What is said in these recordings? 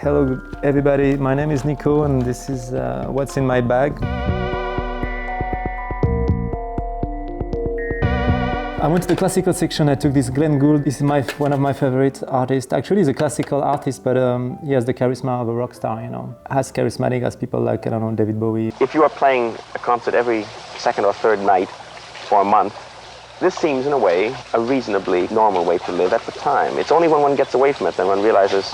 Hello everybody, my name is Nico and this is what's in my bag. I went to the classical section. I took this Glenn Gould. This is one of my favorite artists. Actually, he's a classical artist, but he has the charisma of a rock star, you know. As charismatic as people like, I don't know, David Bowie. If you are playing a concert every second or third night for a month, this seems, in a way, a reasonably normal way to live at the time. It's only when one gets away from it that one realizes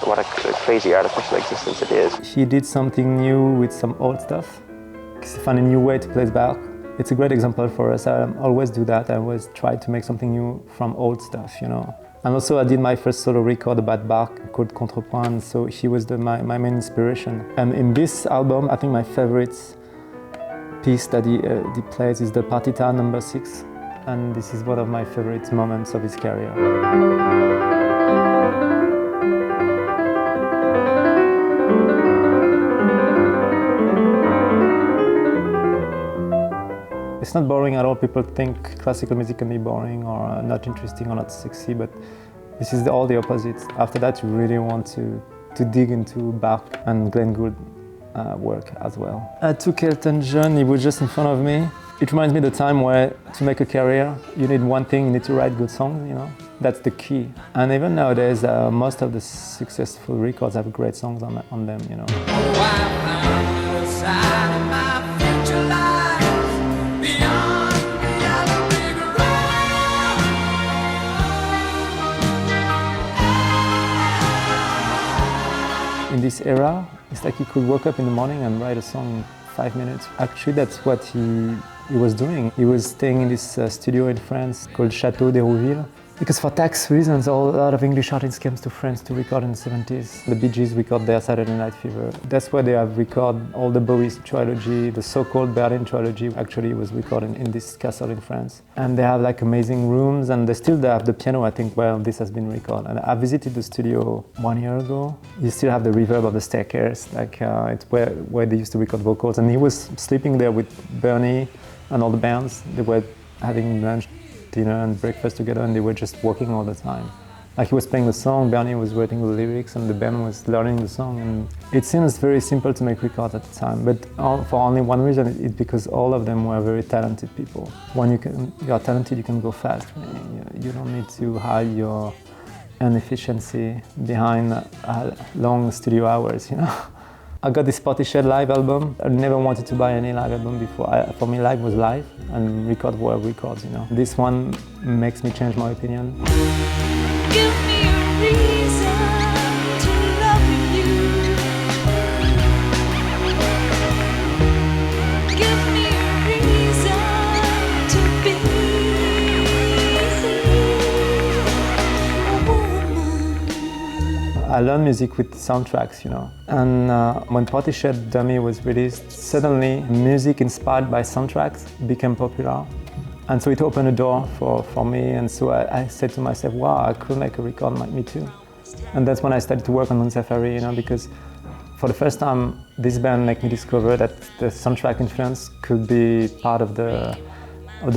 what a crazy artificial existence it is. He did something new with some old stuff. He found a new way to play Bach. It's a great example for us. I always do that. I always try to make something new from old stuff, you know. And also I did my first solo record about Bach called Contrepoint, so he was my main inspiration. And in this album, I think my favorite piece that he plays is the Partita No. 6. And this is one of my favorite moments of his career. It's not boring at all. People think classical music can be boring or not interesting or not sexy, but this is all the opposite. After that, you really want to dig into Bach and Glenn Gould work as well. I took Elton John. He was just in front of me. It reminds me of the time where to make a career, you need one thing, you need to write good songs, you know. That's the key. And even nowadays, most of the successful records have great songs on them, you know. In this era, it's like you could wake up in the morning and write a song in 5 minutes. Actually, that's what he was doing. He was staying in this studio in France called Château d'Hérouville. Because for tax reasons, a lot of English artists came to France to record in the 70s. The Bee Gees record their Saturday Night Fever. That's where they have recorded all the Bowie trilogy, the so-called Berlin trilogy. Actually, it was recorded in this castle in France. And they have like amazing rooms, and they have the piano, I think, where this has been recorded. And I visited the studio 1 year ago. You still have the reverb of the staircase, like it's where they used to record vocals. And he was sleeping there with Bernie and all the bands. They were having lunch, dinner and breakfast together, and they were just working all the time. Like he was playing the song, Bernie was writing the lyrics, and the band was learning the song. And it seems very simple to make records at the time, but for only one reason, it's because all of them were very talented people. When you are talented, you can go fast. You don't need to hide your inefficiency behind long studio hours, you know. I got this Portishead live album. I never wanted to buy any live album before. For me, live was live, and record were records, you know. This one makes me change my opinion. Give me a reason to love you. Give me a reason to be a woman. I learned music with soundtracks, you know. And when Portishead Dummy was released, suddenly music inspired by soundtracks became popular. And so it opened a door for me, and so I said to myself, wow, I could make a record like me too. And that's when I started to work on Moon Safari, you know, because for the first time, this band made me discover that the soundtrack influence could be part of the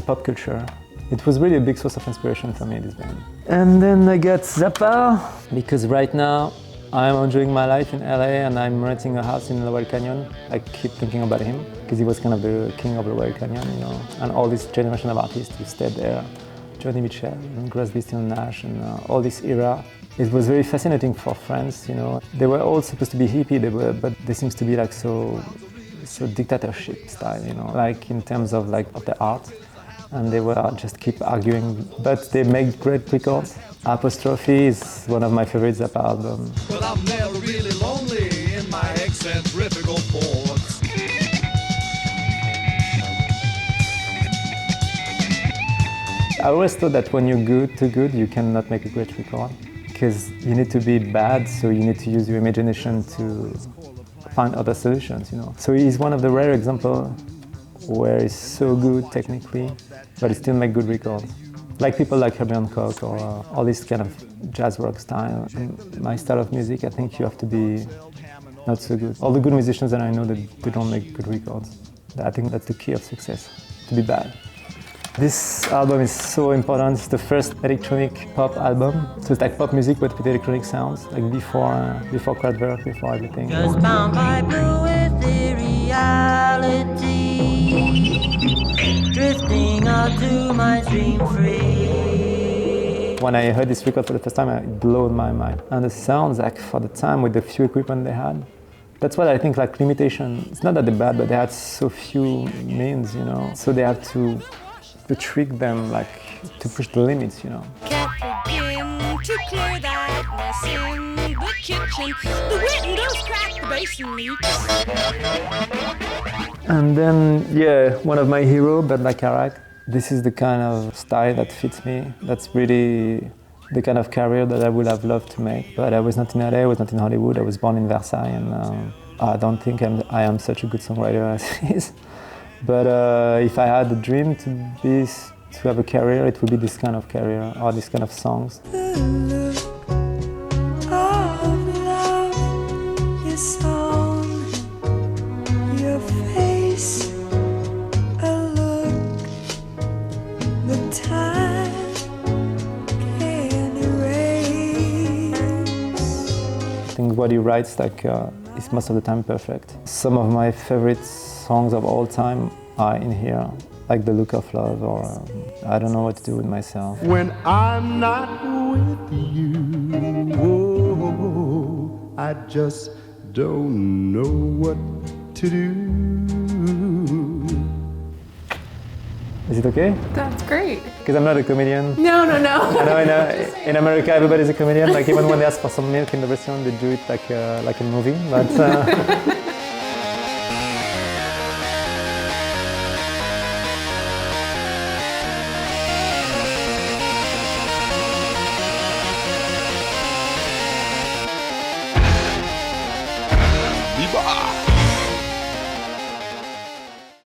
pop culture. It was really a big source of inspiration for me, this band. And then I got Zappa, because right now I'm enjoying my life in LA and I'm renting a house in Laurel Canyon. I keep thinking about him, because he was kind of the king of Laurel Canyon, you know, and all this generation of artists who stayed there, Joni Mitchell and Crosby, Stills Nash, and all this era. It was very fascinating for France, you know. They were all supposed to be hippie, but they seems to be like so dictatorship style, you know, like in terms of the art. And they were just keep arguing, but they make great records. Apostrophe is one of my favorite Zappa albums. Well, I'm never really lonely in my eccentrical thoughts. I always thought that when you're too good, you cannot make a great record, because you need to be bad, so you need to use your imagination to find other solutions, you know. So he's one of the rare examples where he's so good technically, but he still make good records. Like people like Herbie Hancock or all this kind of jazz rock style. In my style of music, I think you have to be not so good. All the good musicians that I know, they don't make good records. I think that's the key of success, to be bad. This album is so important. It's the first electronic pop album. So it's like pop music but with electronic sounds, like before Kraftwerk, before everything. Just bound by blue ethereality, drifting out to my dream free. When I heard this record for the first time, it blew my mind. And the sounds, like for the time with the few equipment they had, that's what I think, like limitation. It's not that they're bad, but they had so few means, you know. So they have to trick them, like to push the limits, you know. Can't begin to clear that mess in the kitchen. The windows crack, the basin leaks. And then, yeah, one of my heroes, Bert Bacharach. This is the kind of style that fits me. That's really the kind of career that I would have loved to make. But I was not in LA, I was not in Hollywood. I was born in Versailles, and I don't think I am such a good songwriter as he is. But if I had a dream to have a career, it would be this kind of career or this kind of songs. The look of love is on your face. A look the time can erase. I think what he writes is most of the time perfect. Some of my favorite songs of all time are in here, like The Look of Love or I Don't Know What to Do With Myself. When I'm not with you, oh, I just don't know what to do. Is it okay? That's great. Because I'm not a comedian. No. I know in America everybody's a comedian. Like even when they ask for some milk in the restaurant, they do it like a movie. But Viva!